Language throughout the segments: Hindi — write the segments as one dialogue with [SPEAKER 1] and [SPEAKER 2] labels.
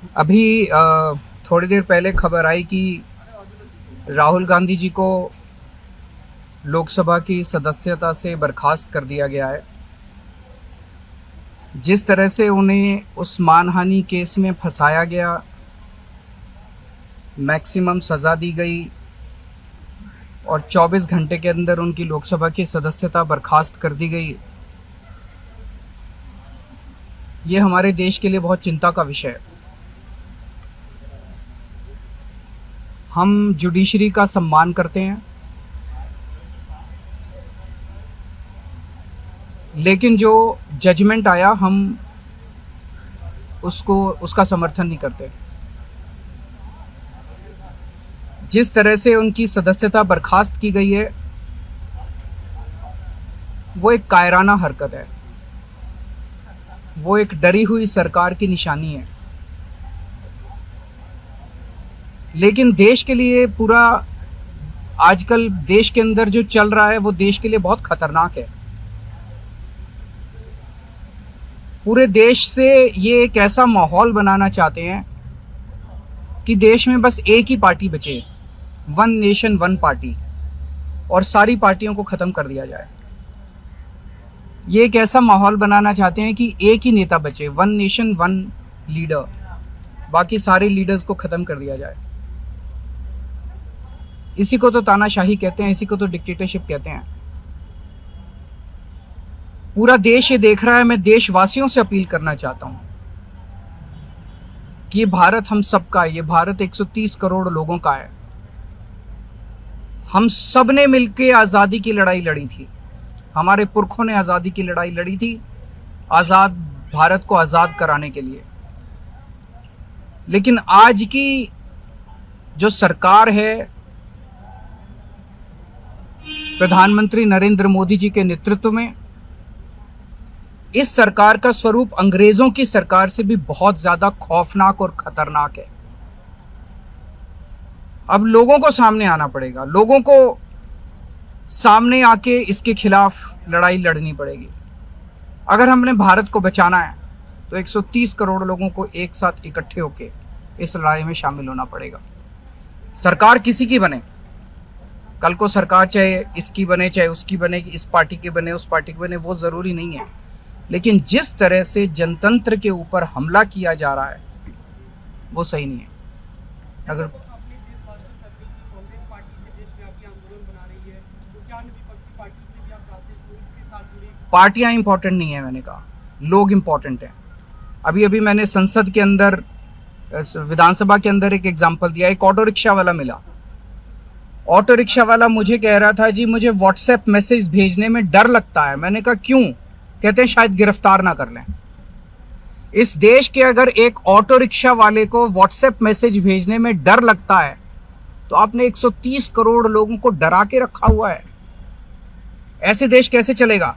[SPEAKER 1] अभी थोड़ी देर पहले खबर आई कि राहुल गांधी जी को लोकसभा की सदस्यता से बर्खास्त कर दिया गया है। जिस तरह से उन्हें उस मानहानि केस में फंसाया गया, मैक्सिमम सज़ा दी गई और 24 घंटे के अंदर उनकी लोकसभा की सदस्यता बर्खास्त कर दी गई, ये हमारे देश के लिए बहुत चिंता का विषय है। हम जुडिशरी का सम्मान करते हैं, लेकिन जो जजमेंट आया हम उसका समर्थन नहीं करते। जिस तरह से उनकी सदस्यता बर्खास्त की गई है, वो एक कायराना हरकत है, वो एक डरी हुई सरकार की निशानी है। लेकिन देश के लिए पूरा आजकल देश के अंदर जो चल रहा है वो देश के लिए बहुत खतरनाक है। पूरे देश से ये एक ऐसा माहौल बनाना चाहते हैं कि देश में बस एक ही पार्टी बचे, वन नेशन वन पार्टी, और सारी पार्टियों को खत्म कर दिया जाए। ये एक ऐसा माहौल बनाना चाहते हैं कि एक ही नेता बचे, वन नेशन वन लीडर, बाकी सारे लीडर्स को खत्म कर दिया जाए। इसी को तो तानाशाही कहते हैं, इसी को तो डिक्टेटरशिप कहते हैं। पूरा देश ये देख रहा है। मैं देशवासियों से अपील करना चाहता हूं कि ये भारत हम सबका है, ये भारत 130 करोड़ लोगों का है। हम सब ने मिलकर आज़ादी की लड़ाई लड़ी थी, हमारे पुरखों ने आज़ादी की लड़ाई लड़ी थी, आज़ाद भारत को आज़ाद कराने के लिए। लेकिन आज की जो सरकार है, प्रधानमंत्री नरेंद्र मोदी जी के नेतृत्व में, इस सरकार का स्वरूप अंग्रेजों की सरकार से भी बहुत ज्यादा खौफनाक और खतरनाक है। अब लोगों को सामने आना पड़ेगा, लोगों को सामने आके इसके खिलाफ लड़ाई लड़नी पड़ेगी। अगर हमने भारत को बचाना है तो 130 करोड़ लोगों को एक साथ इकट्ठे होके इस लड़ाई में शामिल होना पड़ेगा। सरकार किसी की बने, कल को सरकार चाहे इसकी बने चाहे उसकी बने, इस पार्टी की बने उस पार्टी की बने, वो जरूरी नहीं है। लेकिन जिस तरह से जनतंत्र के ऊपर हमला किया जा रहा है वो सही नहीं है। अगर पार्टियां इंपॉर्टेंट नहीं है, मैंने कहा लोग इंपॉर्टेंट हैं। अभी अभी मैंने संसद के अंदर, विधानसभा के अंदर एक एग्जाम्पल दिया। एक ऑटो रिक्शा वाला मिला, ऑटो रिक्शा वाला मुझे कह रहा था जी मुझे व्हाट्सएप मैसेज भेजने में डर लगता है। मैंने कहा क्यों? कहते हैं शायद गिरफ्तार ना कर लें। इस देश के अगर एक ऑटो रिक्शा वाले को व्हाट्सएप मैसेज भेजने में डर लगता है तो आपने 130 करोड़ लोगों को डरा के रखा हुआ है। ऐसे देश कैसे चलेगा?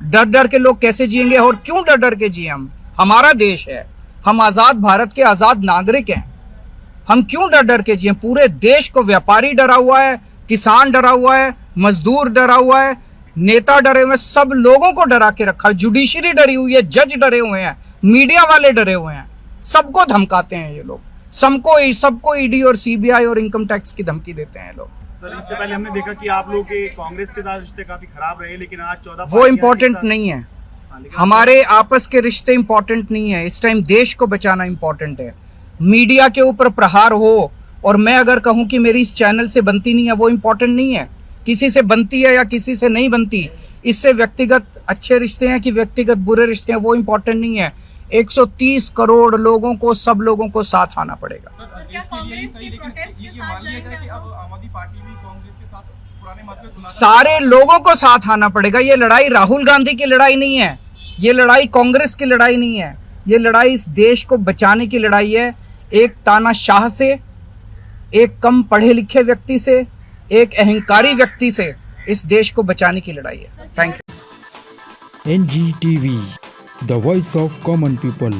[SPEAKER 1] डर डर के लोग कैसे जिएंगे? और क्यों डर डर के जिए? हम, हमारा देश है, हम आजाद भारत के आजाद नागरिक हैं, हम क्यों डर डर के जिए? पूरे देश को व्यापारी डरा हुआ है, किसान डरा हुआ है, मजदूर डरा हुआ है, नेता डरे हुए हैं, सब लोगों को डरा के रखा है। जुडिशरी डरी हुई है, जज डरे हुए हैं, मीडिया वाले डरे हुए हैं, सबको धमकाते हैं ये लोग, सबको ईडी और सीबीआई और इनकम टैक्स की धमकी देते हैं लोग।
[SPEAKER 2] सर, इससे पहले हमने देखा कि आप लोग के कांग्रेस के साथ रिश्ते काफी खराब रहे, लेकिन आज 14
[SPEAKER 1] वो इम्पोर्टेंट नहीं है। हमारे आपस के रिश्ते इंपॉर्टेंट नहीं है। इस टाइम देश को बचाना इंपॉर्टेंट है। मीडिया के ऊपर प्रहार हो और मैं अगर कहूं कि मेरी इस चैनल से बनती नहीं है, वो इंपॉर्टेंट नहीं है। किसी से बनती है या किसी से नहीं बनती, इससे व्यक्तिगत अच्छे रिश्ते हैं कि व्यक्तिगत बुरे रिश्ते हैं, वो इंपॉर्टेंट नहीं है। 130 करोड़ लोगों को, सब लोगों को साथ आना पड़ेगा। सारे लोगों को साथ आना पड़ेगा। ये लड़ाई राहुल गांधी की लड़ाई नहीं है, ये लड़ाई कांग्रेस की लड़ाई नहीं है, ये लड़ाई इस देश को बचाने की लड़ाई है। एक तानाशाह से, एक कम पढ़े लिखे व्यक्ति से, एक अहंकारी व्यक्ति से इस देश को बचाने की लड़ाई है। Thank you.
[SPEAKER 3] NGTV, the voice of common people।